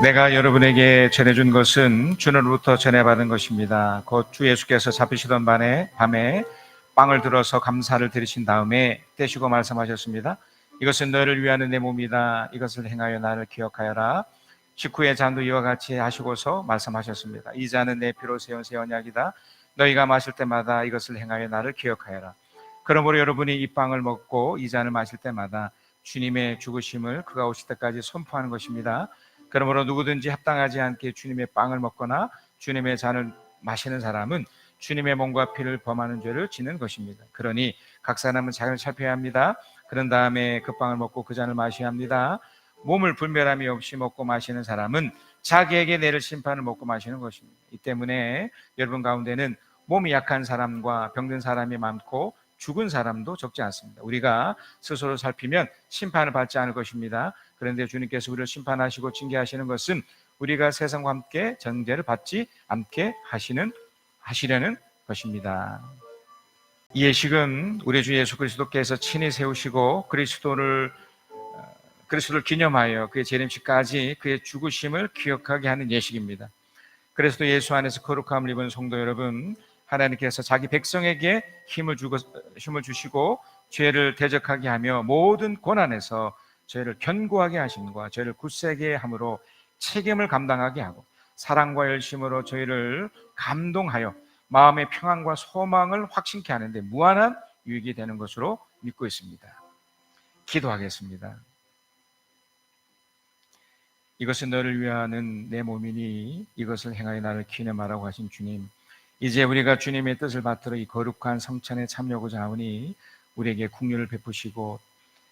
내가 여러분에게 전해준 것은 주님으로부터 전해받은 것입니다. 곧 주 예수께서 잡히시던 밤에 빵을 들어서 감사를 드리신 다음에 떼시고 말씀하셨습니다. 이것은 너를 위하는 내 몸이다. 이것을 행하여 나를 기억하여라. 식후에 잔도 이와 같이 하시고서 말씀하셨습니다. 이 잔은 내 피로 세운 새 언약이다. 너희가 마실 때마다 이것을 행하여 나를 기억하여라. 그러므로 여러분이 이 빵을 먹고 이 잔을 마실 때마다 주님의 죽으심을 그가 오실 때까지 선포하는 것입니다. 그러므로 누구든지 합당하지 않게 주님의 빵을 먹거나 주님의 잔을 마시는 사람은 주님의 몸과 피를 범하는 죄를 지는 것입니다. 그러니 각 사람은 자기를 살펴야 합니다. 그런 다음에 그 빵을 먹고 그 잔을 마셔야 합니다. 몸을 분별함이 없이 먹고 마시는 사람은 자기에게 내릴 심판을 먹고 마시는 것입니다. 이 때문에 여러분 가운데는 몸이 약한 사람과 병든 사람이 많고 죽은 사람도 적지 않습니다. 우리가 스스로 살피면 심판을 받지 않을 것입니다. 그런데 주님께서 우리를 심판하시고 징계하시는 것은 우리가 세상과 함께 정죄를 받지 않게 하시려는 것입니다. 이 예식은 우리 주 예수 그리스도께서 친히 세우시고 그리스도를 기념하여 그의 재림식까지 그의 죽으심을 기억하게 하는 예식입니다. 그래서 예수 안에서 거룩함을 입은 성도 여러분, 하나님께서 자기 백성에게 힘을 주시고 죄를 대적하게 하며 모든 고난에서 죄를 견고하게 하심과 죄를 굳세게 함으로 책임을 감당하게 하고 사랑과 열심으로 저희를 감동하여 마음의 평안과 소망을 확신케 하는데 무한한 유익이 되는 것으로 믿고 있습니다. 기도하겠습니다. 이것은 너를 위하는 내 몸이니 이것을 행하여 나를 기념하라고 하신 주님, 이제 우리가 주님의 뜻을 받들어 이 거룩한 성찬에 참여하고자 하오니 우리에게 긍휼을 베푸시고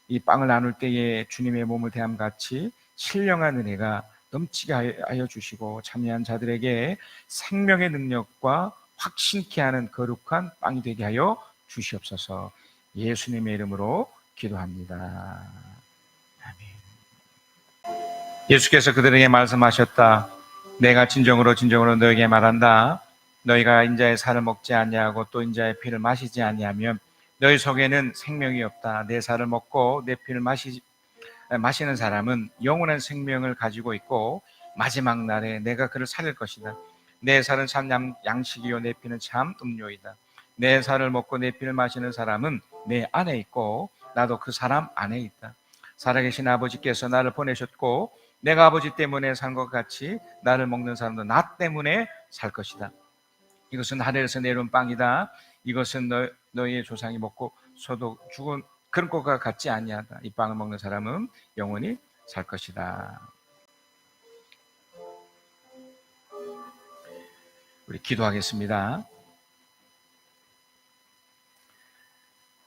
이 빵을 나눌 때에 주님의 몸을 대함같이 신령한 은혜가 넘치게 하여 주시고 참여한 자들에게 생명의 능력과 확신케 하는 거룩한 빵이 되게 하여 주시옵소서. 예수님의 이름으로 기도합니다. 아멘. 예수께서 그들에게 말씀하셨다. 내가 진정으로 너에게 말한다. 너희가 인자의 살을 먹지 아니하고 또 인자의 피를 마시지 아니하면 너희 속에는 생명이 없다. 내 살을 먹고 내 피를 마시는 사람은 영원한 생명을 가지고 있고 마지막 날에 내가 그를 살릴 것이다. 내 살은 참 양식이요 내 피는 참 음료이다. 내 살을 먹고 내 피를 마시는 사람은 내 안에 있고 나도 그 사람 안에 있다. 살아계신 아버지께서 나를 보내셨고 내가 아버지 때문에 산 것 같이 나를 먹는 사람도 나 때문에 살 것이다. 이것은 하늘에서 내려온 빵이다. 이것은 너희의 조상이 먹고 소도 죽은 그런 것과 같지 아니하다. 이 빵을 먹는 사람은 영원히 살 것이다. 우리 기도하겠습니다.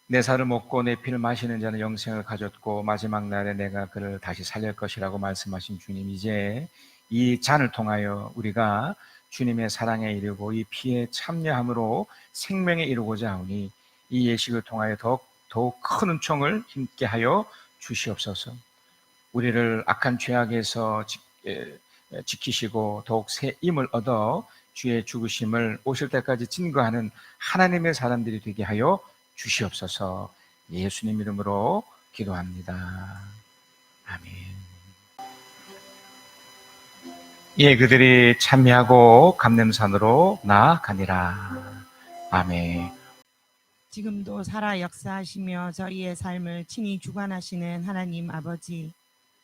내 살을 먹고 내 피를 마시는 자는 영생을 가졌고 마지막 날에 내가 그를 다시 살릴 것이라고 말씀하신 주님, 이제 이 잔을 통하여 우리가 주님의 사랑에 이르고 이 피에 참여함으로 생명에 이르고자 하오니 이 예식을 통하여 더욱 큰 은총을 힘께 하여 주시옵소서. 우리를 악한 죄악에서 지키시고 더욱 새 힘을 얻어 주의 죽으심을 오실 때까지 증거하는 하나님의 사람들이 되게 하여 주시옵소서. 예수님 이름으로 기도합니다. 아멘. 예, 그들이 찬미하고 감람산으로 나아가니라. 아멘. 지금도 살아 역사하시며 저희의 삶을 친히 주관하시는 하나님 아버지,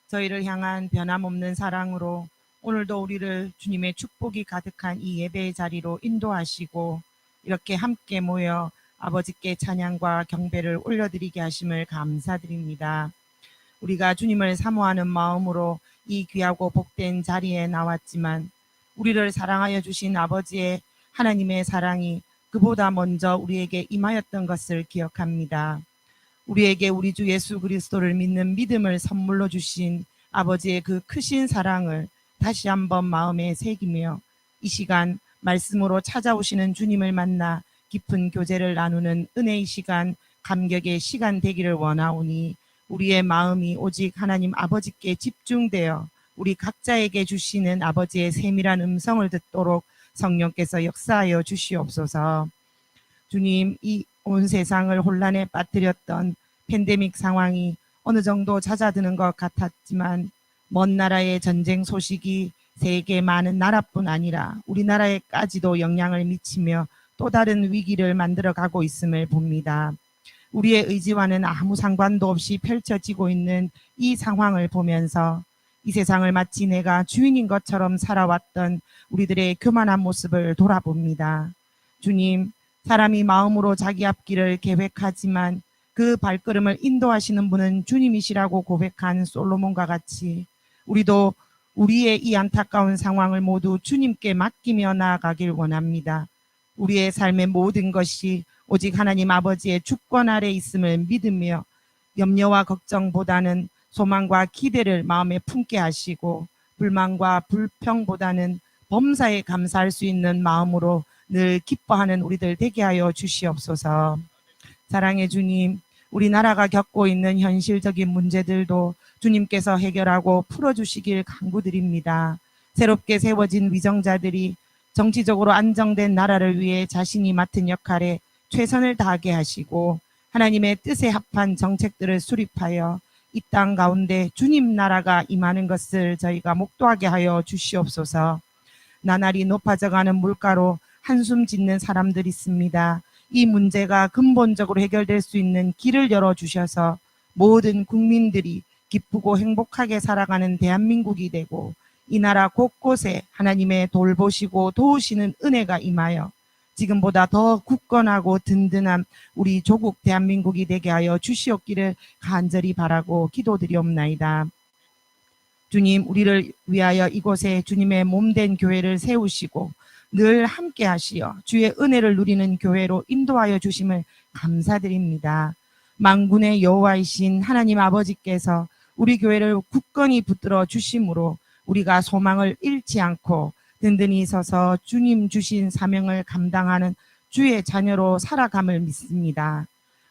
저희를 향한 변함없는 사랑으로 오늘도 우리를 주님의 축복이 가득한 이 예배의 자리로 인도하시고 이렇게 함께 모여 아버지께 찬양과 경배를 올려드리게 하심을 감사드립니다. 우리가 주님을 사모하는 마음으로 이 귀하고 복된 자리에 나왔지만 우리를 사랑하여 주신 아버지의 하나님의 사랑이 그보다 먼저 우리에게 임하였던 것을 기억합니다. 우리에게 우리 주 예수 그리스도를 믿는 믿음을 선물로 주신 아버지의 그 크신 사랑을 다시 한번 마음에 새기며 이 시간 말씀으로 찾아오시는 주님을 만나 깊은 교제를 나누는 은혜의 시간, 감격의 시간 되기를 원하오니 우리의 마음이 오직 하나님 아버지께 집중되어 우리 각자에게 주시는 아버지의 세밀한 음성을 듣도록 성령께서 역사하여 주시옵소서. 주님, 이 온 세상을 혼란에 빠뜨렸던 팬데믹 상황이 어느 정도 잦아드는 것 같았지만 먼 나라의 전쟁 소식이 세계 많은 나라뿐 아니라 우리나라에까지도 영향을 미치며 또 다른 위기를 만들어가고 있음을 봅니다. 우리의 의지와는 아무 상관도 없이 펼쳐지고 있는 이 상황을 보면서 이 세상을 마치 내가 주인인 것처럼 살아왔던 우리들의 교만한 모습을 돌아봅니다. 주님, 사람이 마음으로 자기 앞길을 계획하지만 그 발걸음을 인도하시는 분은 주님이시라고 고백한 솔로몬과 같이 우리도 우리의 이 안타까운 상황을 모두 주님께 맡기며 나아가길 원합니다. 우리의 삶의 모든 것이 오직 하나님 아버지의 주권 아래 있음을 믿으며 염려와 걱정보다는 소망과 기대를 마음에 품게 하시고 불만과 불평보다는 범사에 감사할 수 있는 마음으로 늘 기뻐하는 우리들 되게 하여 주시옵소서. 사랑의 주님, 우리나라가 겪고 있는 현실적인 문제들도 주님께서 해결하고 풀어주시길 간구드립니다. 새롭게 세워진 위정자들이 정치적으로 안정된 나라를 위해 자신이 맡은 역할에 최선을 다하게 하시고 하나님의 뜻에 합한 정책들을 수립하여 이 땅 가운데 주님 나라가 임하는 것을 저희가 목도하게 하여 주시옵소서. 나날이 높아져가는 물가로 한숨 짓는 사람들이 있습니다. 이 문제가 근본적으로 해결될 수 있는 길을 열어주셔서 모든 국민들이 기쁘고 행복하게 살아가는 대한민국이 되고 이 나라 곳곳에 하나님의 돌보시고 도우시는 은혜가 임하여 지금보다 더 굳건하고 든든한 우리 조국 대한민국이 되게 하여 주시옵기를 간절히 바라고 기도드리옵나이다. 주님, 우리를 위하여 이곳에 주님의 몸된 교회를 세우시고 늘 함께 하시어 주의 은혜를 누리는 교회로 인도하여 주심을 감사드립니다. 만군의 여호와이신 하나님 아버지께서 우리 교회를 굳건히 붙들어 주심으로 우리가 소망을 잃지 않고 든든히 서서 주님 주신 사명을 감당하는 주의 자녀로 살아감을 믿습니다.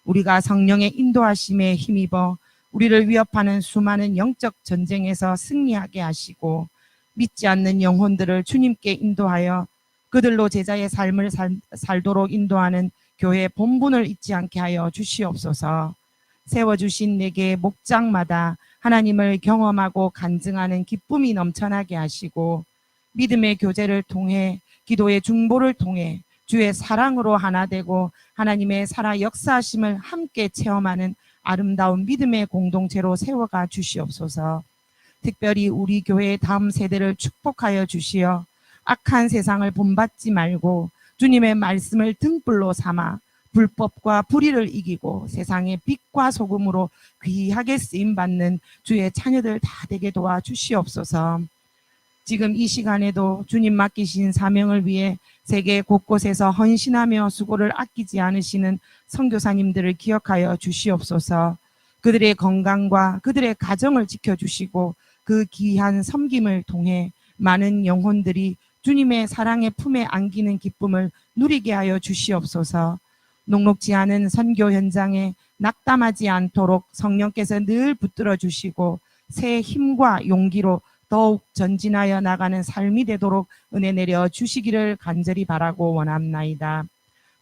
우리가 성령의 인도하심에 힘입어 우리를 위협하는 수많은 영적 전쟁에서 승리하게 하시고 믿지 않는 영혼들을 주님께 인도하여 그들로 제자의 삶을 살도록 인도하는 교회 본분을 잊지 않게 하여 주시옵소서. 세워주신 내게 목장마다 하나님을 경험하고 간증하는 기쁨이 넘쳐나게 하시고 믿음의 교제를 통해 기도의 중보를 통해 주의 사랑으로 하나 되고 하나님의 살아 역사하심을 함께 체험하는 아름다운 믿음의 공동체로 세워가 주시옵소서. 특별히 우리 교회의 다음 세대를 축복하여 주시어 악한 세상을 본받지 말고 주님의 말씀을 등불로 삼아 불법과 불의를 이기고 세상의 빛과 소금으로 귀하게 쓰임받는 주의 자녀들 다 되게 도와주시옵소서. 지금 이 시간에도 주님 맡기신 사명을 위해 세계 곳곳에서 헌신하며 수고를 아끼지 않으시는 선교사님들을 기억하여 주시옵소서. 그들의 건강과 그들의 가정을 지켜주시고 그 귀한 섬김을 통해 많은 영혼들이 주님의 사랑의 품에 안기는 기쁨을 누리게 하여 주시옵소서. 녹록지 않은 선교 현장에 낙담하지 않도록 성령께서 늘 붙들어 주시고 새 힘과 용기로 더욱 전진하여 나가는 삶이 되도록 은혜 내려 주시기를 간절히 바라고 원합나이다.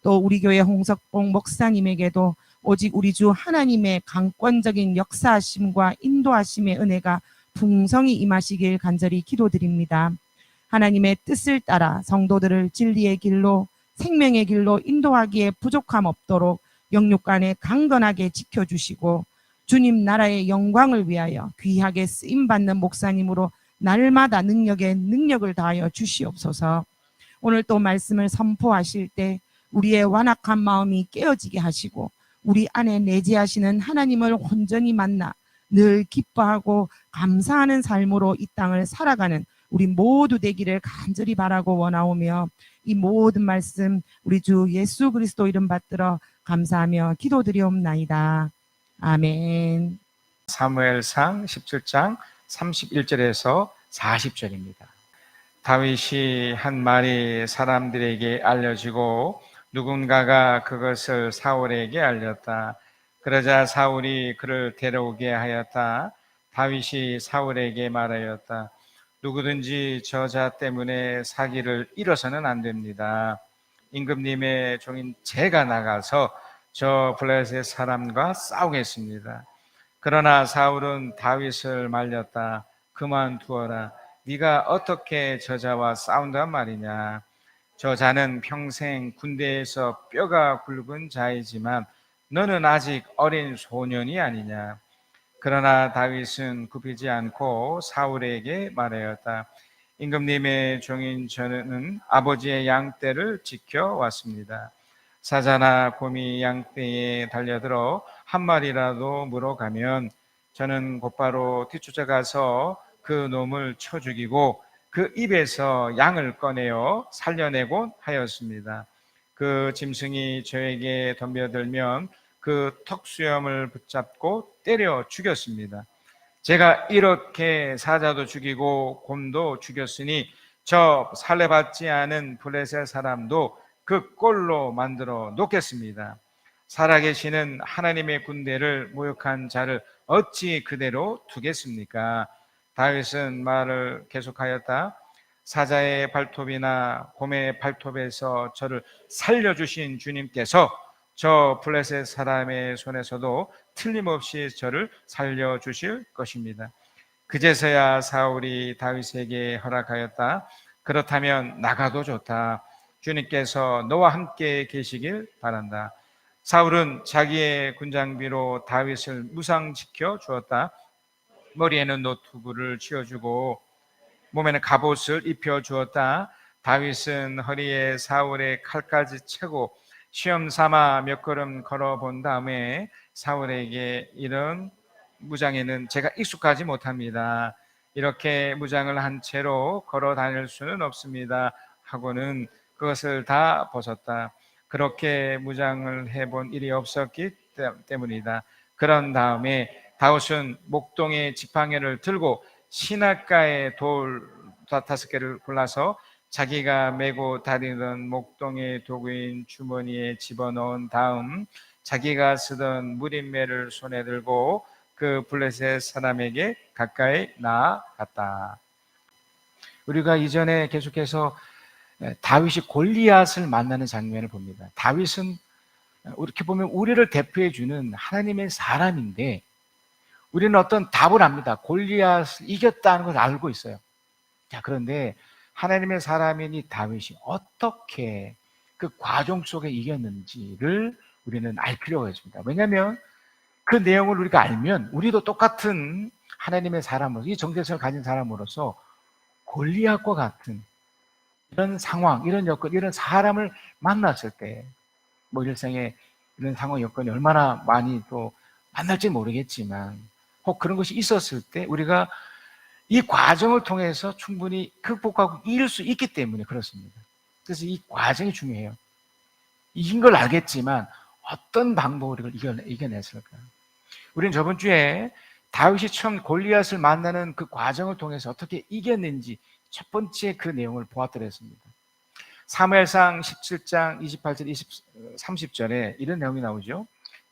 또 우리 교회 홍석봉 목사님에게도 오직 우리 주 하나님의 강권적인 역사하심과 인도하심의 은혜가 풍성히 임하시길 간절히 기도드립니다. 하나님의 뜻을 따라 성도들을 진리의 길로 생명의 길로 인도하기에 부족함 없도록 영육간에 강건하게 지켜주시고 주님 나라의 영광을 위하여 귀하게 쓰임받는 목사님으로 날마다 능력에 능력을 다하여 주시옵소서. 오늘 또 말씀을 선포하실 때 우리의 완악한 마음이 깨어지게 하시고 우리 안에 내재하시는 하나님을 온전히 만나 늘 기뻐하고 감사하는 삶으로 이 땅을 살아가는 우리 모두 되기를 간절히 바라고 원하오며 이 모든 말씀 우리 주 예수 그리스도 이름 받들어 감사하며 기도드리옵나이다. 아멘. 사무엘상 17장 31절에서 40절입니다. 다윗이 한 말이 사람들에게 알려지고 누군가가 그것을 사울에게 알렸다. 그러자 사울이 그를 데려오게 하였다. 다윗이 사울에게 말하였다. 누구든지 저자 때문에 사기를 잃어서는 안 됩니다. 임금님의 종인 제가 나가서 저 블레셋 사람과 싸우겠습니다. 그러나 사울은 다윗을 말렸다. 그만두어라. 네가 어떻게 저자와 싸운단 말이냐. 저자는 평생 군대에서 뼈가 굵은 자이지만 너는 아직 어린 소년이 아니냐. 그러나 다윗은 굽히지 않고 사울에게 말하였다. 임금님의 종인 저는 아버지의 양떼를 지켜왔습니다. 사자나 곰이 양떼에 달려들어 한 마리라도 물어가면 저는 곧바로 뒤쫓아가서 그 놈을 쳐 죽이고 그 입에서 양을 꺼내어 살려내곤 하였습니다. 그 짐승이 저에게 덤벼들면 그 턱수염을 붙잡고 때려 죽였습니다. 제가 이렇게 사자도 죽이고 곰도 죽였으니 저 살해받지 않은 블레셋 사람도 그 꼴로 만들어 놓겠습니다. 살아계시는 하나님의 군대를 모욕한 자를 어찌 그대로 두겠습니까? 다윗은 말을 계속하였다. 사자의 발톱이나 곰의 발톱에서 저를 살려주신 주님께서 저 블레셋 사람의 손에서도 틀림없이 저를 살려주실 것입니다. 그제서야 사울이 다윗에게 허락하였다. 그렇다면 나가도 좋다. 주님께서 너와 함께 계시길 바란다. 사울은 자기의 군장비로 다윗을 무상지켜 주었다. 머리에는 노트구를 씌워주고 몸에는 갑옷을 입혀 주었다. 다윗은 허리에 사울의 칼까지 채고 시험 삼아 몇 걸음 걸어본 다음에 사울에게 이런 무장에는 제가 익숙하지 못합니다. 이렇게 무장을 한 채로 걸어 다닐 수는 없습니다. 하고는 그것을 다 벗었다. 그렇게 무장을 해본 일이 없었기 때문이다. 그런 다음에 다윗은 목동의 지팡이를 들고 시냇가에 돌 5개를 골라서 자기가 메고 다니던 목동의 도구인 주머니에 집어넣은 다음 자기가 쓰던 무림매를 손에 들고 그 블레셋 사람에게 가까이 나아갔다. 우리가 이전에 계속해서 다윗이 골리앗을 만나는 장면을 봅니다. 다윗은 이렇게 보면 우리를 대표해 주는 하나님의 사람인데 우리는 어떤 답을 압니다. 골리앗을 이겼다는 걸 알고 있어요. 자, 그런데 하나님의 사람인 이 다윗이 어떻게 그 과정 속에 이겼는지를 우리는 알 필요가 있습니다. 왜냐하면 그 내용을 우리가 알면 우리도 똑같은 하나님의 사람으로서, 이 정체성을 가진 사람으로서 골리앗과 같은 이런 상황, 이런 여건, 이런 사람을 만났을 때 뭐 일생에 이런 상황, 여건이 얼마나 많이 또 만날지 모르겠지만 혹 그런 것이 있었을 때 우리가 이 과정을 통해서 충분히 극복하고 이길 수 있기 때문에 그렇습니다. 그래서 이 과정이 중요해요. 이긴 걸 알겠지만 어떤 방법으로 이걸 이겨냈을까? 우리는 저번 주에 다윗이 처음 골리앗을 만나는 그 과정을 통해서 어떻게 이겼는지 첫 번째 그 내용을 보았더랬습니다. 사무엘상 17장 28절 30절에 이런 내용이 나오죠.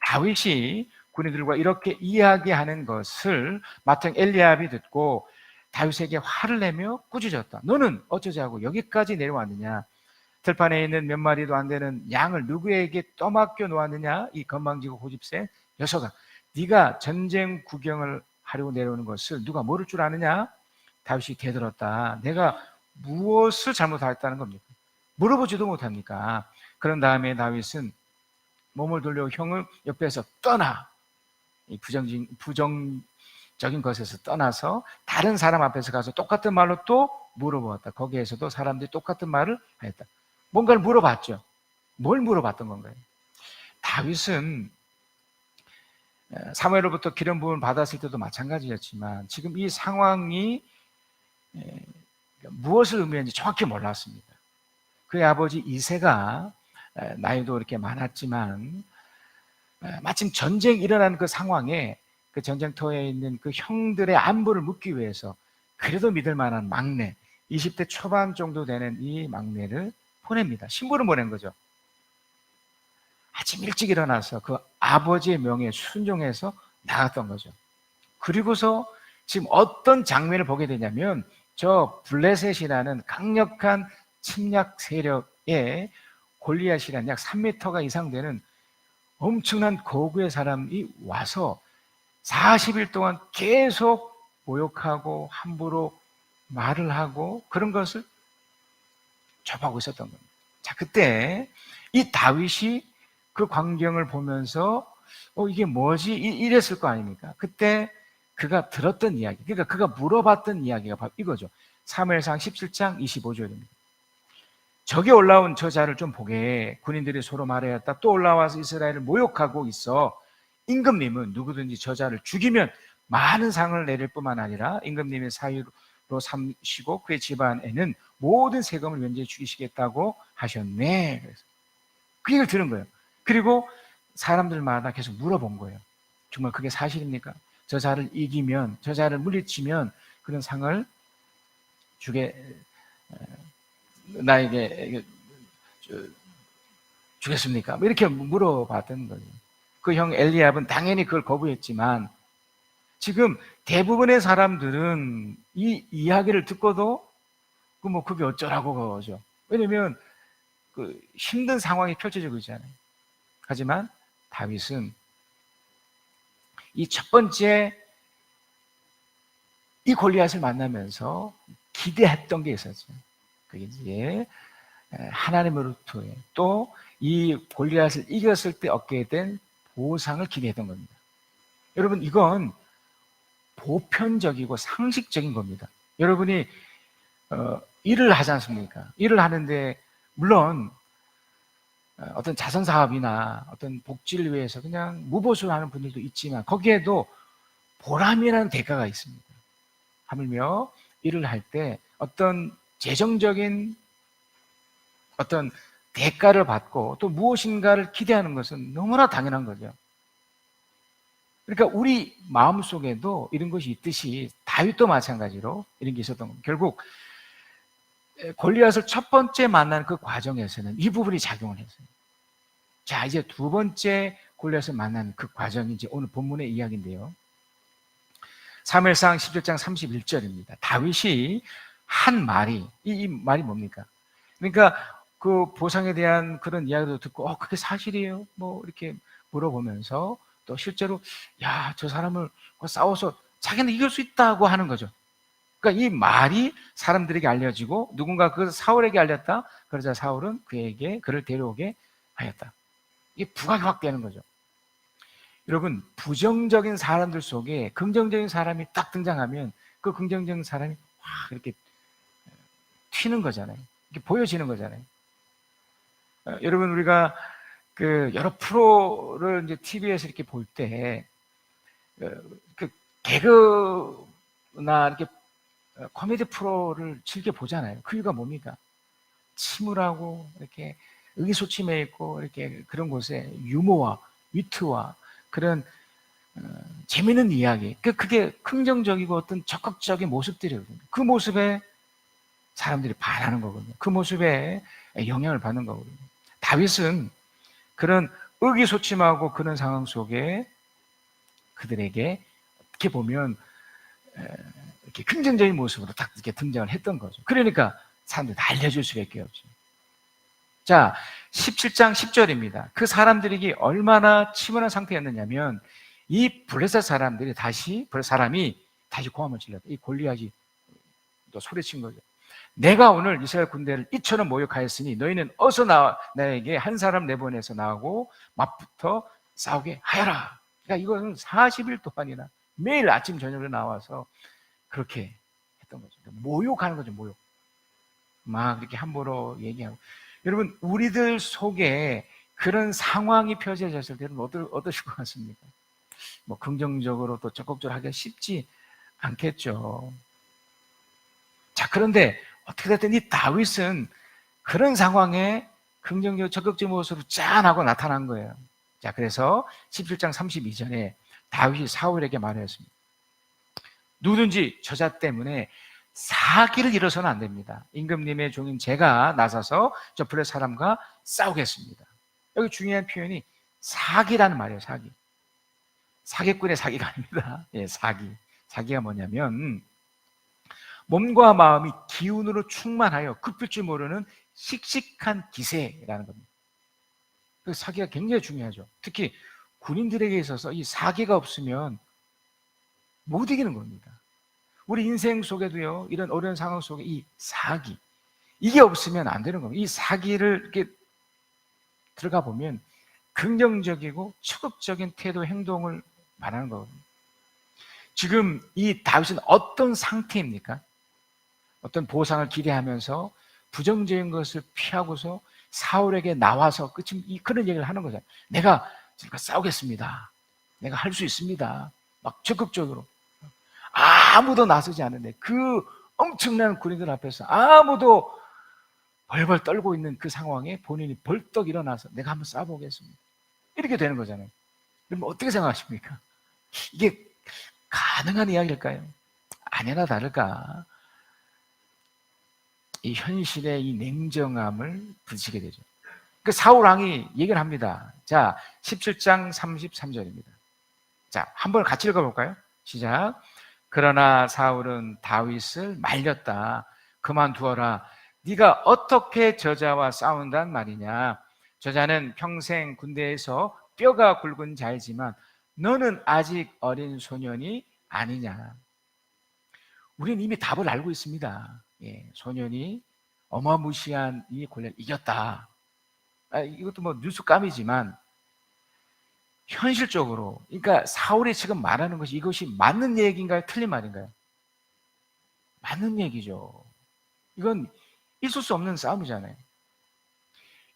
다윗이 군인들과 이렇게 이야기하는 것을 맏형 엘리압이 듣고 다윗에게 화를 내며 꾸짖었다. 너는 어쩌자고 여기까지 내려왔느냐? 들판에 있는 몇 마리도 안 되는 양을 누구에게 떠맡겨 놓았느냐? 이 건방지고 고집센 녀석아, 네가 전쟁 구경을 하려고 내려오는 것을 누가 모를 줄 아느냐? 다윗이 대들었다. 내가 무엇을 잘못했다는 겁니까? 물어보지도 못합니까? 그런 다음에 다윗은 몸을 돌려 형을 옆에서 떠나, 이 부정적인 것에서 떠나서 다른 사람 앞에서 가서 똑같은 말로 또 물어보았다. 거기에서도 사람들이 똑같은 말을 했다. 뭔가를 물어봤죠. 뭘 물어봤던 건가요? 다윗은 사무엘로부터 기름 부음을 받았을 때도 마찬가지였지만 지금 이 상황이 무엇을 의미하는지 정확히 몰랐습니다. 그의 아버지 이새가 나이도 이렇게 많았지만 마침 전쟁이 일어나는 그 상황에 그 전쟁터에 있는 그 형들의 안부를 묻기 위해서 그래도 믿을 만한 막내, 20대 초반 정도 되는 이 막내를 보냅니다. 신부를 보낸 거죠. 아침 일찍 일어나서 그 아버지의 명예에 순종해서 나갔던 거죠. 그리고서 지금 어떤 장면을 보게 되냐면 저 블레셋이라는 강력한 침략 세력의 골리앗이라는 약 3m가 이상 되는 엄청난 거구의 사람이 와서 40일 동안 계속 모욕하고 함부로 말을 하고 그런 것을 접하고 있었던 겁니다. 자, 그때 이 다윗이 그 광경을 보면서 이게 뭐지? 이랬을 거 아닙니까? 그때 그가 들었던 이야기, 그러니까 그가 물어봤던 이야기가 바로 이거죠. 사무엘상 17장 25절입니다. 적이 올라온 저자를 좀 보게 군인들이 서로 말하였다. 또 올라와서 이스라엘을 모욕하고 있어. 임금님은 누구든지 저자를 죽이면 많은 상을 내릴 뿐만 아니라 임금님의 사유로 삼시고 그의 집안에는 모든 세금을 면제해 주시겠다고 하셨네. 그래서 그 얘기를 들은 거예요. 그리고 사람들마다 계속 물어본 거예요. 정말 그게 사실입니까? 저자를 이기면, 저자를 물리치면 그런 상을 나에게 주겠습니까? 뭐 이렇게 물어봤던 거예요. 그 형 엘리압은 당연히 그걸 거부했지만 지금 대부분의 사람들은 이 이야기를 듣고도 그게 어쩌라고 그러죠. 왜냐면 그 힘든 상황이 펼쳐지고 있잖아요. 하지만 다윗은 이 첫 번째 이 골리앗을 만나면서 기대했던 게 있었죠. 그게 이제 하나님으로부터의 또 이 골리앗을 이겼을 때 얻게 된 보상을 기대했던 겁니다. 여러분, 이건 보편적이고 상식적인 겁니다. 여러분이 일을 하지 않습니까? 일을 하는데 물론 어떤 자선 사업이나 어떤 복지를 위해서 그냥 무보수를 하는 분들도 있지만 거기에도 보람이라는 대가가 있습니다. 하물며 일을 할 때 어떤 재정적인 어떤 대가를 받고 또 무엇인가를 기대하는 것은 너무나 당연한 거죠. 그러니까 우리 마음속에도 이런 것이 있듯이 다윗도 마찬가지로 이런 게 있었던 겁니다. 결국 골리앗을 첫 번째 만난 그 과정에서는 이 부분이 작용을 했어요. 자, 이제 두 번째 골리앗을 만난 그 과정이 이제 오늘 본문의 이야기인데요. 사무엘상 17장 31절입니다. 다윗이 한 말이, 이 말이 뭡니까? 그러니까 그 보상에 대한 그런 이야기도 듣고 그게 사실이에요? 뭐 이렇게 물어보면서 또 실제로 저 사람을 싸워서 자기는 이길 수 있다고 하는 거죠. 그러니까 이 말이 사람들에게 알려지고 누군가 그 사울에게 알렸다. 그러자 사울은 그를 데려오게 하였다. 이게 부각이 확 되는 거죠. 여러분, 부정적인 사람들 속에 긍정적인 사람이 딱 등장하면 그 긍정적인 사람이 확 이렇게 튀는 거잖아요. 이렇게 보여지는 거잖아요. 여러분, 우리가 그 여러 프로를 이제 TV에서 이렇게 볼 때 그 개그나 이렇게 코미디 프로를 즐겨 보잖아요. 그 이유가 뭡니까? 침울하고 이렇게 의기소침해 있고 이렇게 그런 곳에 유머와 위트와 그런 재미있는 이야기, 그게 긍정적이고 어떤 적극적인 모습들이거든요. 그 모습에 사람들이 반하는 거거든요. 그 모습에 영향을 받는 거거든요. 다윗은 그런 의기소침하고 그런 상황 속에 그들에게 어떻게 보면 이렇게 긍정적인 모습으로 딱 이렇게 등장을 했던 거죠. 그러니까 사람들이 알려줄 수밖에 없죠. 자, 17장 10절입니다. 그 사람들에게 얼마나 침울한 상태였느냐면 이 블레셋 사람이 다시 고함을 질렀다. 이 골리앗이 또 소리친 거죠. 내가 오늘 이스라엘 군대를 이처럼 모욕하였으니 너희는 어서 나에게 한 사람 내보내서 나하고 맞붙어 싸우게 하여라. 그러니까 이거는 40일 동안이나 매일 아침 저녁으로 나와서 그렇게 했던 거죠. 모욕하는 거죠, 모욕. 막 이렇게 함부로 얘기하고. 여러분, 우리들 속에 그런 상황이 펼쳐졌을 때는 어떠실 것 같습니까? 뭐 긍정적으로 또 적극적으로 하기가 쉽지 않겠죠. 자, 그런데 어떻게 됐든 이 다윗은 그런 상황에 긍정적으로 적극적인 모습으로 짠하고 나타난 거예요. 자, 그래서 17장 32절에 다윗이 사울에게 말했습니다. 누구든지 저자 때문에 사기를 이뤄서는 안 됩니다. 임금님의 종인 제가 나서서 저 블레 사람과 싸우겠습니다. 여기 중요한 표현이 사기라는 말이에요. 사기. 사기꾼의 사기가 아닙니다. 예, 사기. 사기가 뭐냐면 몸과 마음이 기운으로 충만하여 급할 줄 모르는 씩씩한 기세라는 겁니다. 그 사기가 굉장히 중요하죠. 특히 군인들에게 있어서 이 사기가 없으면 못 이기는 겁니다. 우리 인생 속에도요, 이런 어려운 상황 속에 이 사기, 이게 없으면 안 되는 겁니다. 이 사기를 이렇게 들어가 보면 긍정적이고 적극적인 태도, 행동을 말하는 거거든요. 지금 이 다윗은 어떤 상태입니까? 어떤 보상을 기대하면서 부정적인 것을 피하고서 사울에게 나와서 그런 얘기를 하는 거잖아요. 내가 싸우겠습니다. 내가 할 수 있습니다. 막 적극적으로. 아무도 나서지 않는데 그 엄청난 군인들 앞에서 아무도 벌벌 떨고 있는 그 상황에 본인이 벌떡 일어나서 내가 한번 싸워보겠습니다. 이렇게 되는 거잖아요. 그럼 어떻게 생각하십니까? 이게 가능한 이야기일까요? 아니나 다를까 이 현실의 이 냉정함을 부딪히게 되죠. 그 사울 왕이 얘기를 합니다. 자, 17장 33절입니다. 자, 한번 같이 읽어볼까요? 시작. 그러나 사울은 다윗을 말렸다. 그만두어라. 네가 어떻게 저자와 싸운단 말이냐. 저자는 평생 군대에서 뼈가 굵은 자이지만 너는 아직 어린 소년이 아니냐. 우리는 이미 답을 알고 있습니다. 예, 소년이 어마무시한 이 골리앗을 이겼다. 이것도 뭐 뉴스감이지만 현실적으로, 그러니까 사울이 지금 말하는 것이 이것이 맞는 얘기인가요? 틀린 말인가요? 맞는 얘기죠. 이건 있을 수 없는 싸움이잖아요.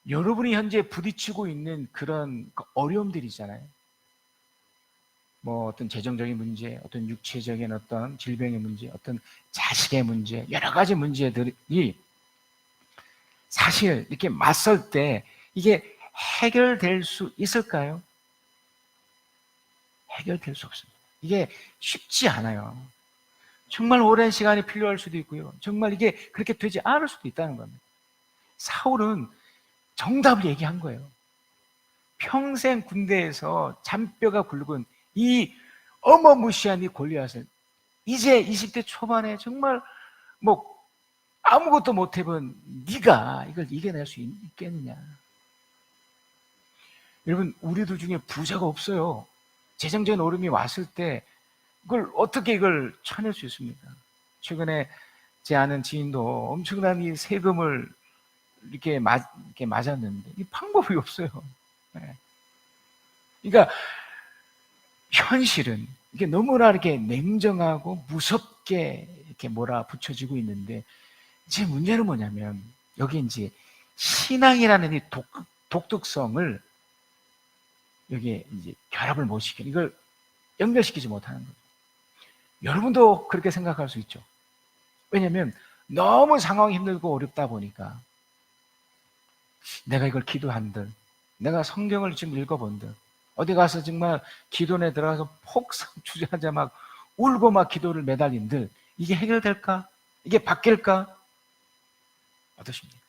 여러분이 현재 부딪히고 있는 그런 어려움들이 있잖아요. 뭐 어떤 재정적인 문제, 어떤 육체적인 어떤 질병의 문제, 어떤 자식의 문제, 여러 가지 문제들이 사실 이렇게 맞설 때 이게 해결될 수 있을까요? 해결될 수 없습니다. 이게 쉽지 않아요. 정말 오랜 시간이 필요할 수도 있고요. 정말 이게 그렇게 되지 않을 수도 있다는 겁니다. 사울은 정답을 얘기한 거예요. 평생 군대에서 잔뼈가 굵은 이 어마무시한 이 골리앗을 이제 20대 초반에 정말 뭐 아무것도 못 해본 네가 이걸 이겨낼 수 있겠느냐. 여러분, 우리들 중에 부자가 없어요. 재정적인 어려움이 왔을 때 어떻게 이걸 쳐낼 수 있습니까? 최근에 제 아는 지인도 엄청난 이 세금을 이렇게 맞았는데 이 방법이 없어요. 네. 그러니까 현실은 이게 너무나 이렇게 냉정하고 무섭게 이렇게 몰아붙여지고 있는데 제 문제는 뭐냐면 여기 이제 신앙이라는 이 독특성을 여기에 이제 결합을 못 시키는, 이걸 연결시키지 못하는 거죠. 여러분도 그렇게 생각할 수 있죠. 왜냐하면 너무 상황이 힘들고 어렵다 보니까 내가 이걸 기도한들, 내가 성경을 지금 읽어본들, 어디 가서 정말 기도원에 들어가서 폭삭 주저앉아 막 울고 막 기도를 매달린들 이게 해결될까? 이게 바뀔까? 어떠십니까?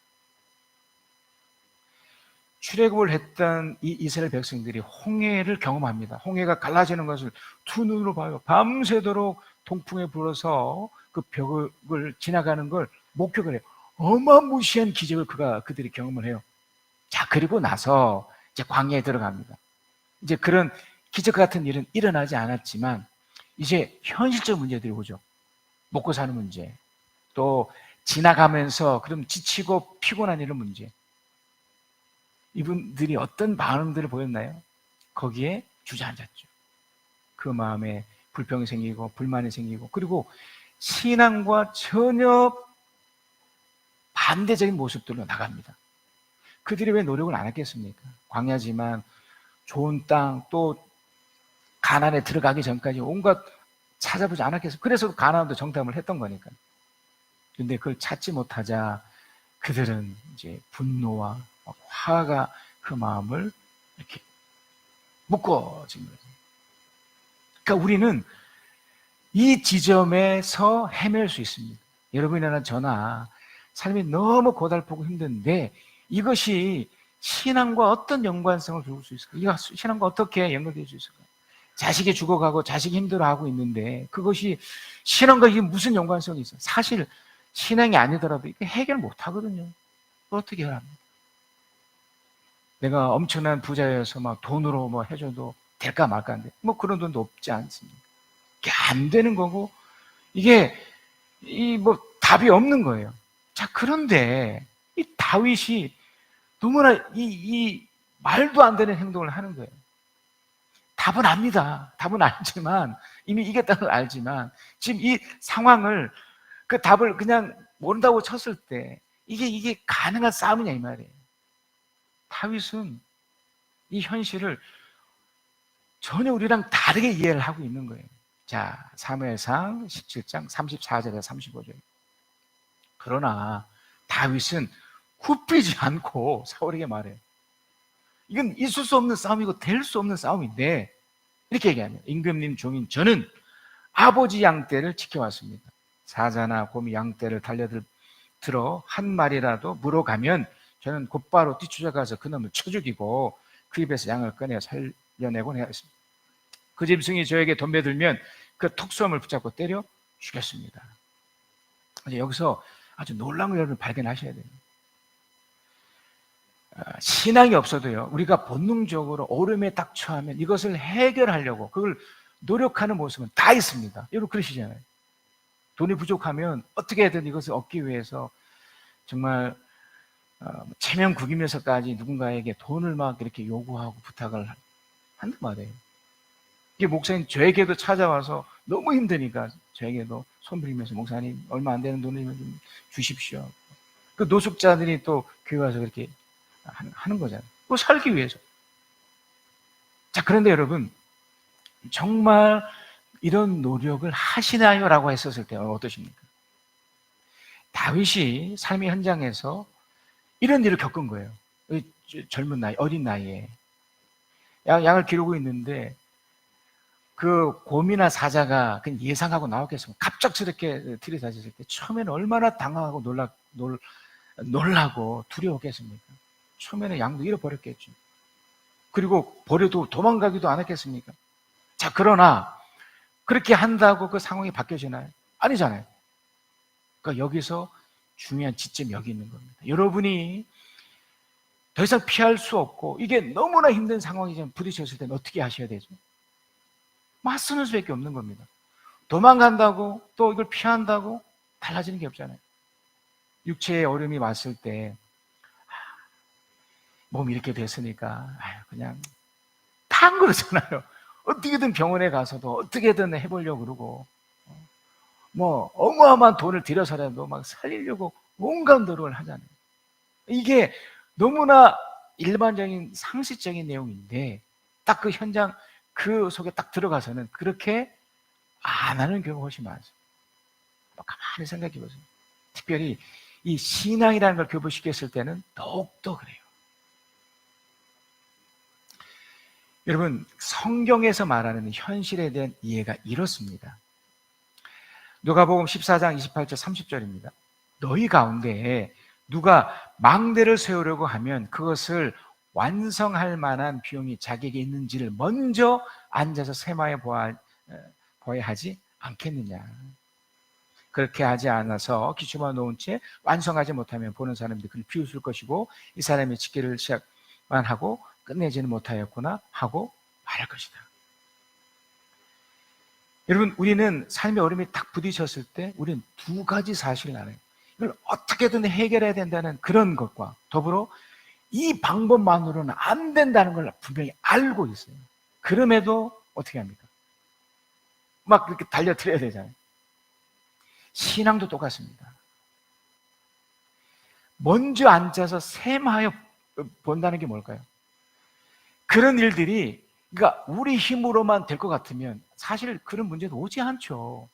출애굽을 했던 이 이스라엘 백성들이 홍해를 경험합니다. 홍해가 갈라지는 것을 두 눈으로 봐요. 밤새도록 동풍에 불어서 그 벽을 지나가는 걸 목격을 해요. 어마무시한 기적을 그들이 경험을 해요. 자, 그리고 나서 이제 광야에 들어갑니다. 이제 그런 기적 같은 일은 일어나지 않았지만 이제 현실적 문제들이 오죠. 먹고 사는 문제, 또 지나가면서 그럼 지치고 피곤한 이런 문제. 이분들이 어떤 반응들을 보였나요? 거기에 주저앉았죠. 그 마음에 불평이 생기고 불만이 생기고, 그리고 신앙과 전혀 반대적인 모습들로 나갑니다. 그들이 왜 노력을 안 했겠습니까? 광야지만 좋은 땅, 또 가나안에 들어가기 전까지 온갖 찾아보지 않았겠어요. 그래서 가나안도 정탐을 했던 거니까. 근데 그걸 찾지 못하자 그들은 이제 분노와 화가 그 마음을 이렇게 묶어진 거죠. 그러니까 우리는 이 지점에서 헤맬 수 있습니다. 여러분이나 저나 삶이 너무 고달프고 힘든데 이것이 신앙과 어떤 연관성을 두을 수 있을까? 이거 신앙과 어떻게 연결될 수 있을까? 자식이 죽어가고 자식이 힘들어하고 있는데 그것이 신앙과 이게 무슨 연관성이 있어? 사실 신앙이 아니더라도 이게 해결 못 하거든요. 어떻게 해결합니까? 내가 엄청난 부자여서 막 돈으로 뭐 해줘도 될까 말까인데 뭐 그런 돈도 없지 않습니까? 이게 안 되는 거고, 이게 뭐 답이 없는 거예요. 자, 그런데 이 다윗이 너무나 이 말도 안 되는 행동을 하는 거예요. 답은 압니다. 답은 알지만, 이미 이겼다는 걸 알지만, 지금 이 상황을, 그 답을 그냥 모른다고 쳤을 때, 이게 가능한 싸움이냐, 이 말이에요. 다윗은 이 현실을 전혀 우리랑 다르게 이해를 하고 있는 거예요. 자, 사무엘상 17장 34절에서 35절. 그러나 다윗은 굽히지 않고 사울에게 말해요. 이건 있을 수 없는 싸움이고 될 수 없는 싸움인데, 이렇게 얘기합니다. 임금님 종인 저는 아버지 양떼를 지켜왔습니다. 사자나 곰이 양떼를 달려들어 한 마리라도 물어가면 저는 곧바로 뛰쳐가서 그놈을 쳐 죽이고 그 입에서 양을 꺼내 살려내곤 해야겠습니다. 그 짐승이 저에게 덤벼들면 그 턱수염을 붙잡고 때려 죽였습니다. 이제 여기서 아주 놀라운 걸 여러분 발견하셔야 돼요. 신앙이 없어도요, 우리가 본능적으로 어려움에 딱 처하면 이것을 해결하려고 그걸 노력하는 모습은 다 있습니다. 여러분 그러시잖아요. 돈이 부족하면 어떻게든 이것을 얻기 위해서 정말 체면 구기면서까지 누군가에게 돈을 막 이렇게 요구하고 부탁을 한단 말이에요. 이게 목사님 저에게도 찾아와서 너무 힘드니까 저에게도 손 들이면서 목사님 얼마 안 되는 돈을 좀 주십시오. 그 노숙자들이 또 교회 와서 그렇게 하는 거잖아요. 또 살기 위해서. 자, 그런데 여러분 정말 이런 노력을 하시나요? 라고 했었을 때 어떠십니까? 다윗이 삶의 현장에서 이런 일을 겪은 거예요. 젊은 나이, 어린 나이에 양을 기르고 있는데 그 곰이나 사자가 그냥 예상하고 나왔겠습니까? 갑작스럽게 들이닥쳤을 때 처음에는 얼마나 당황하고 놀라고 두려웠겠습니까? 처음에는 양도 잃어버렸겠죠. 그리고 버려도 도망가기도 안 했겠습니까? 자, 그러나 그렇게 한다고 그 상황이 바뀌어지나요? 아니잖아요. 그러니까 여기서 중요한 지점이 여기 있는 겁니다. 여러분이 더 이상 피할 수 없고 이게 너무나 힘든 상황이 좀 부딪혔을 때는 어떻게 하셔야 되죠? 맞서는 수밖에 없는 겁니다. 도망간다고 또 이걸 피한다고 달라지는 게 없잖아요. 육체의 어려움이 왔을 때 몸이 이렇게 됐으니까 그냥 다 안 그러잖아요. 어떻게든 병원에 가서도 어떻게든 해보려고 그러고 뭐 어마어마한 돈을 들여서라도 막 살리려고 온갖 노력을 하잖아요. 이게 너무나 일반적인 상식적인 내용인데 딱 그 현장 그 속에 딱 들어가서는 그렇게 안 하는 경우가 훨씬 많습니다. 가만히 생각해 보세요. 특별히 이 신앙이라는 걸 교부시켰을 때는 더욱더 그래요. 여러분, 성경에서 말하는 현실에 대한 이해가 이렇습니다. 누가복음 14장 28절 30절입니다. 너희 가운데 누가 망대를 세우려고 하면 그것을 완성할 만한 비용이 자기에게 있는지를 먼저 앉아서 세마해 보아야 하지 않겠느냐. 그렇게 하지 않아서 기초만 놓은 채 완성하지 못하면 보는 사람들이 그를 비웃을 것이고 이 사람이 짓기를 시작만 하고 끝내지는 못하였구나 하고 말할 것이다. 여러분, 우리는 삶의 어려움이 딱 부딪혔을 때 우리는 두 가지 사실을 알아요. 이걸 어떻게든 해결해야 된다는 그런 것과 더불어 이 방법만으로는 안 된다는 걸 분명히 알고 있어요. 그럼에도 어떻게 합니까? 막 그렇게 달려들어야 되잖아요. 신앙도 똑같습니다. 먼저 앉아서 셈하여 본다는 게 뭘까요? 그런 일들이 그러니까 우리 힘으로만 될 것 같으면 사실 그런 문제도 오지 않죠.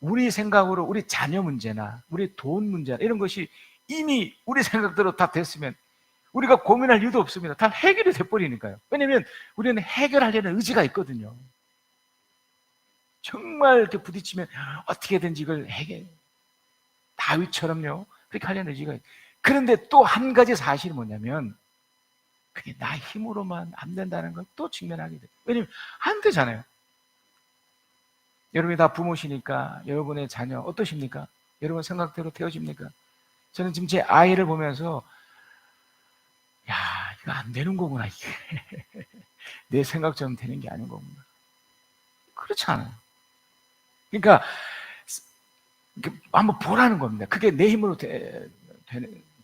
우리 생각으로 우리 자녀 문제나 우리 돈 문제나 이런 것이 이미 우리 생각대로 다 됐으면 우리가 고민할 이유도 없습니다. 다 해결이 돼버리니까요. 왜냐하면 우리는 해결하려는 의지가 있거든요. 정말 이렇게 부딪히면 어떻게든지 이걸 다윗처럼요 그렇게 하려는 의지가 있어요. 그런데 또 한 가지 사실이 뭐냐면 그게 나 힘으로만 안 된다는 걸 또 직면하게 돼요. 왜냐면 안 되잖아요. 여러분이 다 부모시니까 여러분의 자녀 어떠십니까? 여러분 생각대로 되어집니까? 저는 지금 제 아이를 보면서 야, 이거 안 되는 거구나 이게. 내 생각처럼 되는 게 아닌 거구나. 그렇지 않아요. 그러니까 한번 보라는 겁니다. 그게 내 힘으로 되는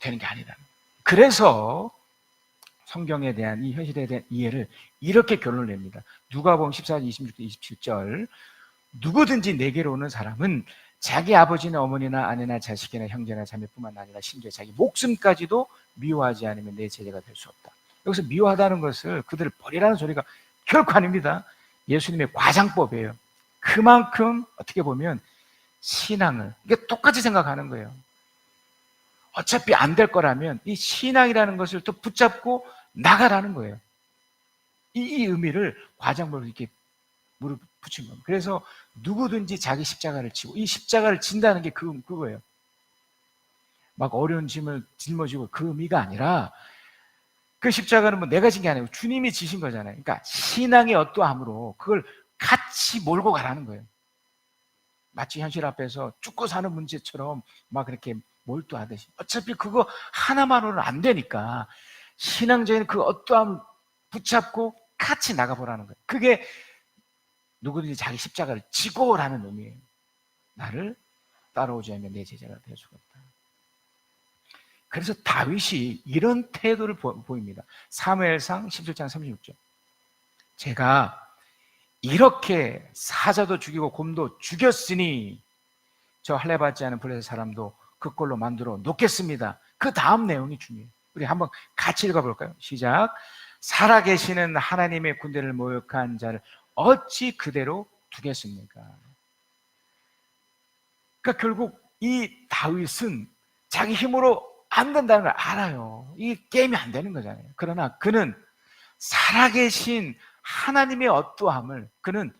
게 아니다. 그래서 성경에 대한 이 현실에 대한 이해를 이렇게 결론을 냅니다. 누가복음 14장 26절 27절 누구든지 내게로 오는 사람은 자기 아버지나 어머니나 아내나 자식이나 형제나 자매뿐만 아니라 심지어 자기 목숨까지도 미워하지 않으면 내 제자가 될 수 없다. 여기서 미워하다는 것을 그들을 버리라는 소리가 결코 아닙니다. 예수님의 과장법이에요. 그만큼 어떻게 보면 신앙을 이게 똑같이 생각하는 거예요. 어차피 안 될 거라면 이 신앙이라는 것을 또 붙잡고 나가라는 거예요. 이 의미를 과장법으로 이렇게 무릎 붙인 겁니다. 그래서 누구든지 자기 십자가를 지고 이 십자가를 진다는 게 그거예요. 막 어려운 짐을 짊어지고 그 의미가 아니라 그 십자가는 뭐 내가 진 게 아니고 주님이 지신 거잖아요. 그러니까 신앙의 어떠함으로 그걸 같이 몰고 가라는 거예요. 마치 현실 앞에서 죽고 사는 문제처럼 막 그렇게 몰두하듯이 어차피 그거 하나만으로는 안 되니까 신앙적인 그 어떠함을 붙잡고 같이 나가보라는 거예요. 그게 누구든지 자기 십자가를 지고라는 의미예요. 나를 따라오지 않으면 내 제자가 될 수가 없다. 그래서 다윗이 이런 태도를 보입니다. 사무엘상 17장 36절 제가 이렇게 사자도 죽이고 곰도 죽였으니 저 할례받지 않은 블레셋 사람도 그 꼴로 만들어 놓겠습니다. 그 다음 내용이 중요해요. 우리 한번 같이 읽어볼까요? 시작. 살아계시는 하나님의 군대를 모욕한 자를 어찌 그대로 두겠습니까? 그러니까 결국 이 다윗은 자기 힘으로 안 된다는 걸 알아요. 이 게임이 안 되는 거잖아요. 그러나 그는 살아계신 하나님의 어떠함을 그는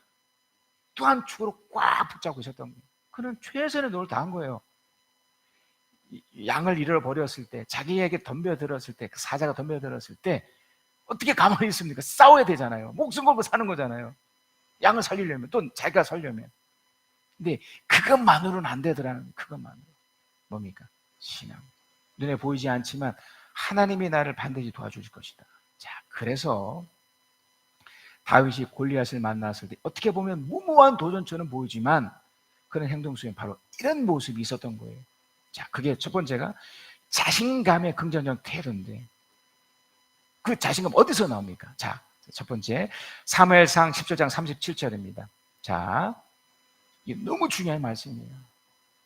또 한 축으로 꽉 붙잡고 있었던 거예요. 그는 최선의 노력을 다한 거예요. 양을 잃어버렸을 때, 자기에게 덤벼들었을 때, 그 사자가 덤벼들었을 때 어떻게 가만히 있습니까? 싸워야 되잖아요. 목숨 걸고 사는 거잖아요. 양을 살리려면, 또 자기가 살려면. 근데 그것만으로는 안 되더라는 그것만으로. 뭡니까? 신앙. 눈에 보이지 않지만 하나님이 나를 반드시 도와주실 것이다. 자, 그래서 다윗이 골리앗을 만났을 때 어떻게 보면 무모한 도전처럼 보이지만 그런 행동 속에 바로 이런 모습이 있었던 거예요. 자, 그게 첫 번째가 자신감의 긍정적 태도인데 그 자신감 어디서 나옵니까? 자, 첫 번째 사무엘상 17장 37절입니다. 자, 이게 너무 중요한 말씀이에요.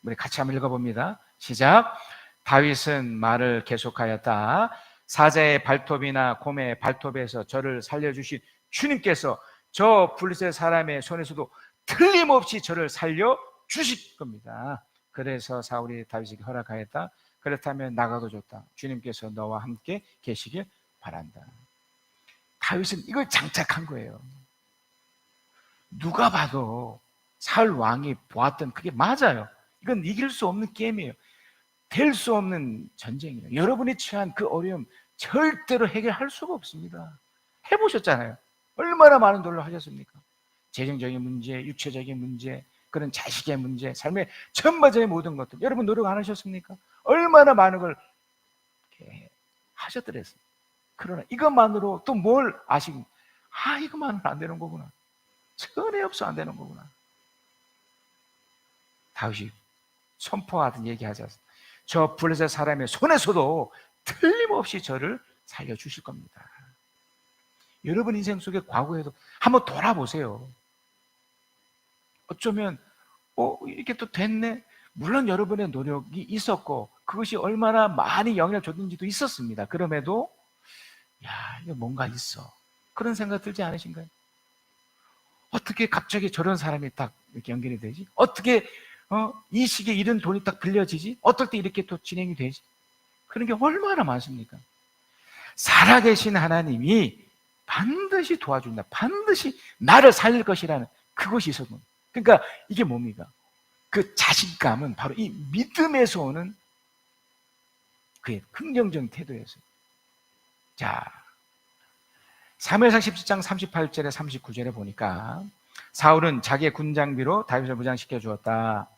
우리 같이 한번 읽어봅니다. 시작. 다윗은 말을 계속하였다. 사자의 발톱이나 곰의 발톱에서 저를 살려주신 주님께서 저 블레셋 사람의 손에서도 틀림없이 저를 살려주실 겁니다. 그래서 사울이 다윗에게 허락하였다. 그렇다면 나가도 좋다. 주님께서 너와 함께 계시길 바란다. 다윗은 이걸 장착한 거예요. 누가 봐도 사울 왕이 보았던 그게 맞아요. 이건 이길 수 없는 게임이에요. 될 수 없는 전쟁이에요. 여러분이 처한 그 어려움 절대로 해결할 수가 없습니다. 해보셨잖아요. 얼마나 많은 노력을 하셨습니까? 재정적인 문제, 육체적인 문제, 그런 자식의 문제, 삶의 전반적인 모든 것들 여러분 노력 안 하셨습니까? 얼마나 많은 걸 이렇게 하셨더랬어요. 그러나 이것만으로 또 뭘 아시고 이것만으로 안 되는 거구나. 전에 없어 안 되는 거구나. 다윗이 선포하던 얘기하지 않습니까? 저 블레셋 사람의 손에서도 틀림없이 저를 살려주실 겁니다. 여러분 인생 속에 과거에도 한번 돌아보세요. 어쩌면 이렇게 또 됐네. 물론 여러분의 노력이 있었고 그것이 얼마나 많이 영향을 줬는지도 있었습니다. 그럼에도 이거 뭔가 있어. 그런 생각 들지 않으신가요? 어떻게 갑자기 저런 사람이 딱 이렇게 연결이 되지? 어떻게 이 시기에 이런 돈이 딱 빌려지지? 어떨 때 이렇게 또 진행이 되지? 그런 게 얼마나 많습니까? 살아계신 하나님이 반드시 도와준다. 반드시 나를 살릴 것이라는 그것이 있었던. 그러니까 이게 뭡니까? 그 자신감은 바로 이 믿음에서 오는 그의 긍정적인 태도였어요. 자, 사무엘상 17장 38절에 39절에 보니까 사울은 자기의 군장비로 다윗을 무장시켜 주었다.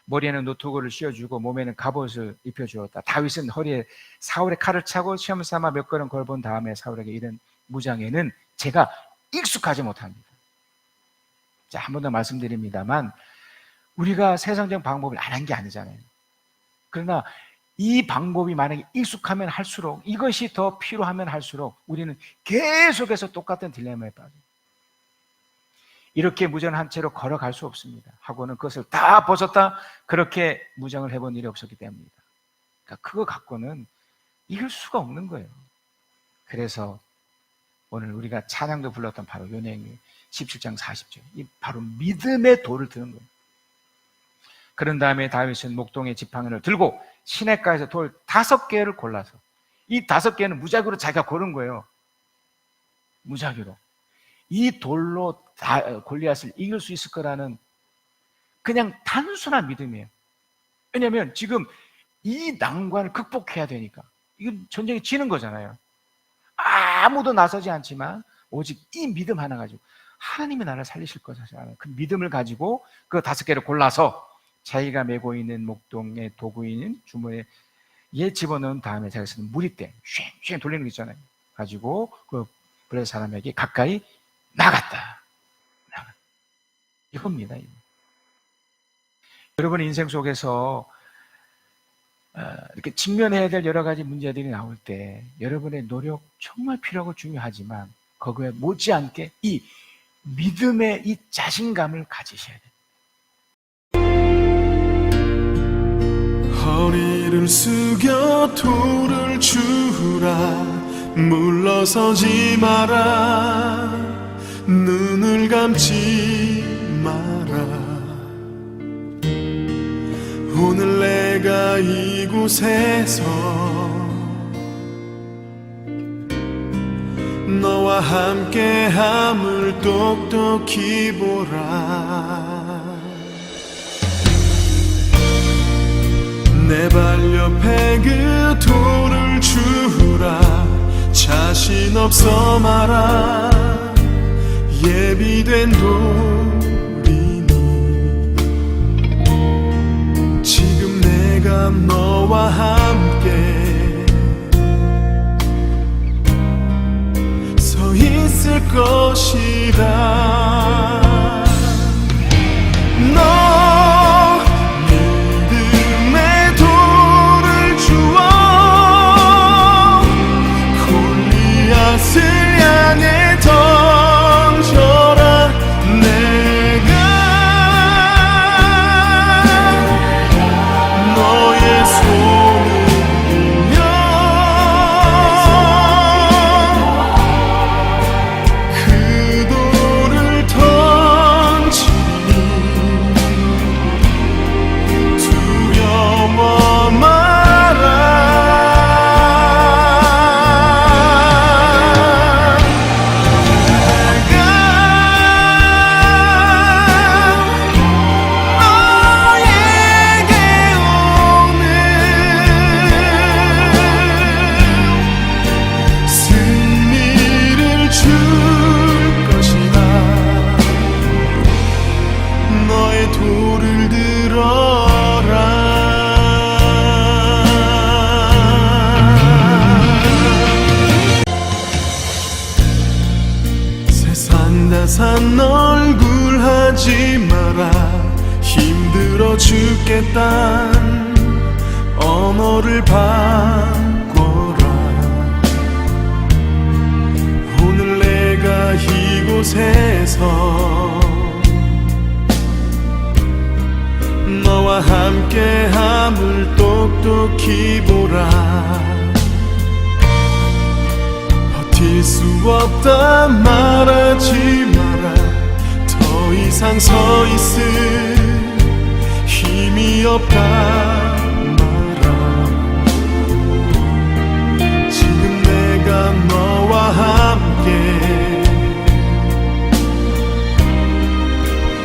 머리에는 노트구를 씌워주고 몸에는 갑옷을 입혀주었다. 다윗은 허리에 사울의 칼을 차고 시험삼아 몇 걸음 걸본 다음에 사울에게 이른 무장에는 제가 익숙하지 못합니다. 자, 한 번 더 말씀드립니다만 우리가 세상적 방법을 안 한 게 아니잖아요. 그러나 이 방법이 만약에 익숙하면 할수록, 이것이 더 필요하면 할수록 우리는 계속해서 똑같은 딜레마에 빠져요. 이렇게 무전한 채로 걸어갈 수 없습니다. 하고는 그것을 다 벗었다, 그렇게 무정을 해본 일이 없었기 때문입니다. 그러니까 그거 갖고는 이길 수가 없는 거예요. 그래서 오늘 우리가 찬양도 불렀던 바로 요네미 17장 40절, 이 바로 믿음의 돌을 드는 거예요. 그런 다음에 다윗은 목동의 지팡이를 들고 시냇가에서 돌 5개를 골라서, 이 5개는 무작위로 자기가 고른 거예요. 무작위로. 이 돌로 골리앗을 이길 수 있을 거라는 그냥 단순한 믿음이에요. 왜냐하면 지금 이 난관을 극복해야 되니까. 이건 전쟁이 지는 거잖아요. 아무도 나서지 않지만 오직 이 믿음 하나 가지고 하나님이 나를 살리실 것이라는 그 믿음을 가지고 그 5개를 골라서 자기가 메고 있는 목동의 도구인 주머니에 집어넣은 다음에 자기가 쓰는 무리대 쉥쉥 돌리는 거 있잖아요. 가지고 그 블레셋 사람에게 가까이 나갔다. 이겁니다. 이거. 여러분의 인생 속에서 이렇게 직면해야 될 여러 가지 문제들이 나올 때 여러분의 노력 정말 필요하고 중요하지만 거기에 못지않게 이 믿음의 이 자신감을 가지셔야 돼요. 허리를 숙여 돌을 주라, 물러서지 마라, 눈을 감지 마라. 오늘 내가 이곳에서 너와 함께함을 똑똑히 보라. 내 발 옆에 그 돌을 주라, 자신 없어 마라. 예비된 돌이니 지금 내가 너와 함께 서 있을 것이다. 너 믿음의 돌을 주어 골리앗을 향해 던져라. 내가 너의 손을 빌려 그 돌을 던지니 두려워 마라. 내가 너에게 오늘 승리를 줄 것이다. 너의 돌을 들어라. 세상 다산 얼굴 하지 마라. 힘들어 죽겠단 언어를 바꿔라. 오늘 내가 이곳에서 너와 함께함을 똑똑히 보라. 버틸 수 없다 말하지 마라. 더 이상 서 있을 힘이 없다 말아. 지금 내가 너와 함께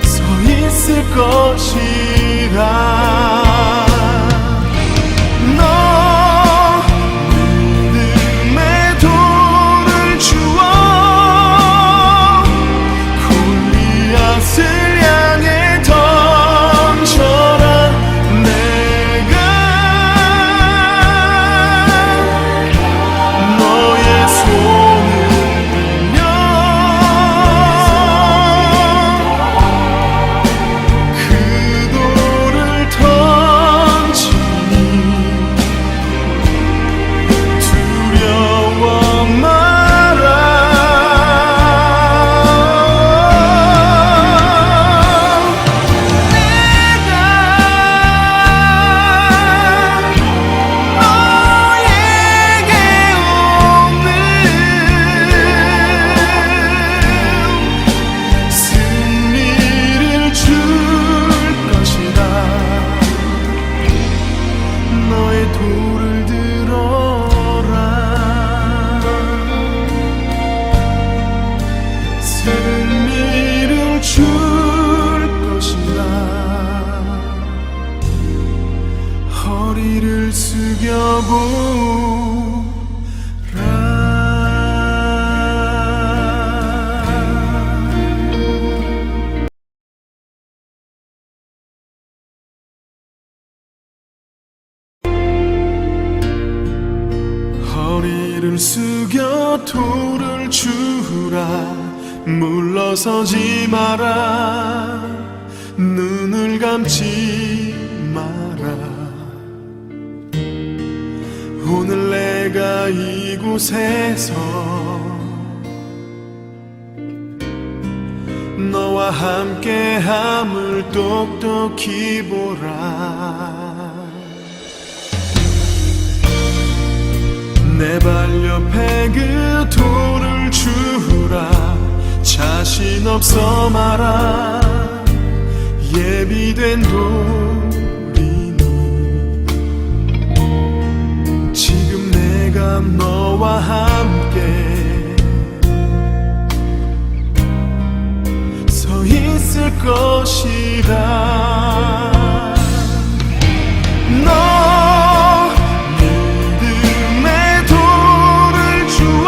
서 있을 것이다. 너 믿음의 돌을 주어 골리앗을 향해 던져라. 내가 너의 손을 빌려 그 돌을 돌을 주라. 물러서지 마라. 눈을 감지 마라. 오늘 내가 이곳에서 너와 함께함을 똑똑히 보라. 내 발 옆에 그 돌을 주라. 자신 없어 마라. 예비된 돌이니 지금 내가 너와 함께 서 있을 것이다. 너 믿음의 돌을 주어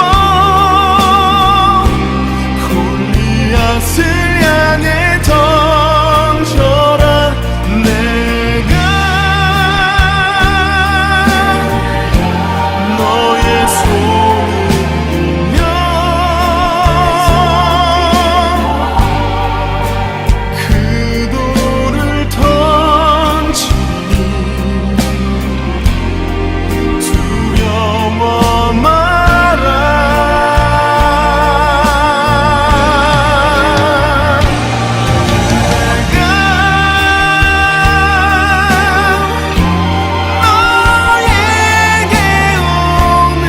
골리앗을 향해 던져라. 내가 너의 손을 빌며 그 돌을 던지니 두려워 마라. 내가 너에게 오늘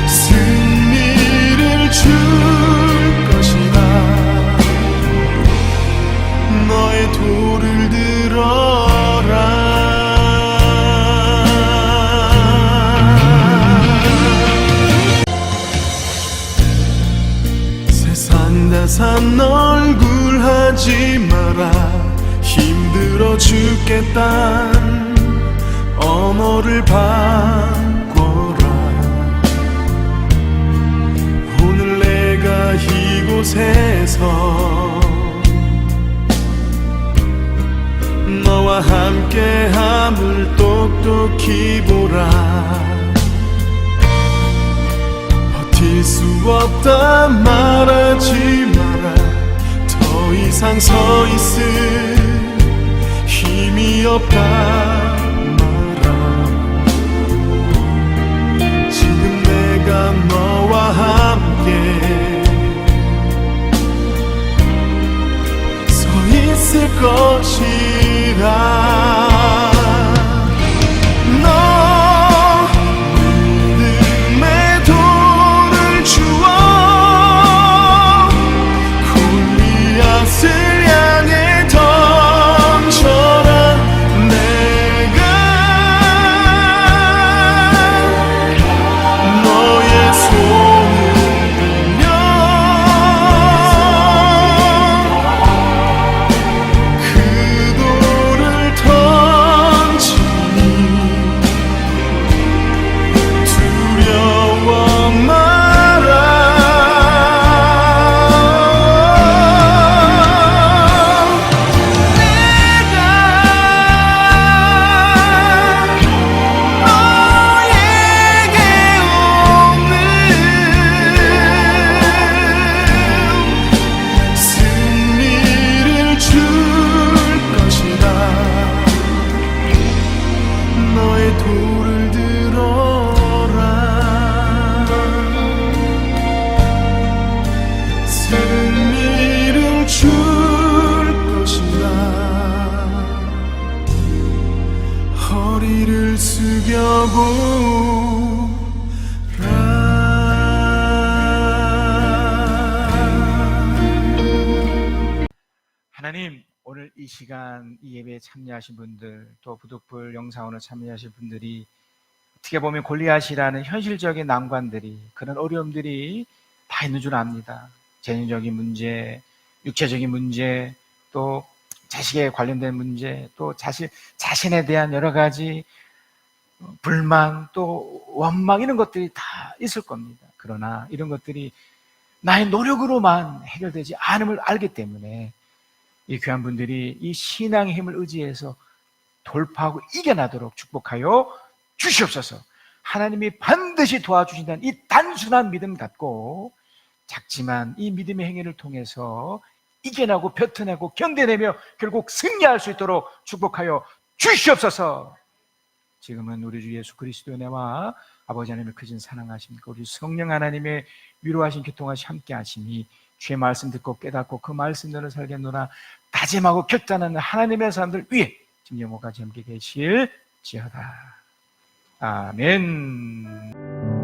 승리를 줄 것이다. 너의 돌을 들어라. 세상 다산 얼굴 하지 마라. 힘들어 죽겠단 언어를 바꿔라. 오늘 내가 이곳에서 너와 함께함을 똑똑히 보라. 버틸 수 없다 말하지 마라. 더 이상 서 있을 힘이 없다 마라. 지금 내가 너와 함께 서 있을 것이다. 너 믿음의 돌을 주어 골리앗을 향해 던져라. 내가 너의 손을 빌며 그 돌을 던지니 두려워 마라. 내가 너에게 오늘 승리를 줄 것이다. 너의 돌을 들어라. 승리를 줄 것이다. 허리를 숙여보라. 하나님, 오늘 이 시간 이 예배에 참여하신 분들, 또 부득불 영상으로 참여하신 분들이 어떻게 보면 골리앗이라는 현실적인 난관들이, 그런 어려움들이 다 있는 줄 압니다. 재정적인 문제, 육체적인 문제, 또 자식에 관련된 문제, 또 자신에 대한 여러 가지 불만, 또 원망, 이런 것들이 다 있을 겁니다. 그러나 이런 것들이 나의 노력으로만 해결되지 않음을 알기 때문에 이 귀한 분들이 이 신앙의 힘을 의지해서 돌파하고 이겨나도록 축복하여 주시옵소서. 하나님이 반드시 도와주신다는 이 단순한 믿음 갖고 작지만 이 믿음의 행위를 통해서 이겨내고 벼텨내고 견뎌내며 결국 승리할 수 있도록 축복하여 주시옵소서. 지금은 우리 주 예수 그리스도의 은혜와 아버지 하나님의 크신 사랑하십니까 우리 성령 하나님의 위로하신 교통하시 함께 하심이 주의 말씀 듣고 깨닫고 그 말씀대로 살겠노라 다짐하고 결단하는 하나님의 사람들 위해 지금 영원까지 함께 계실지어다. 아멘.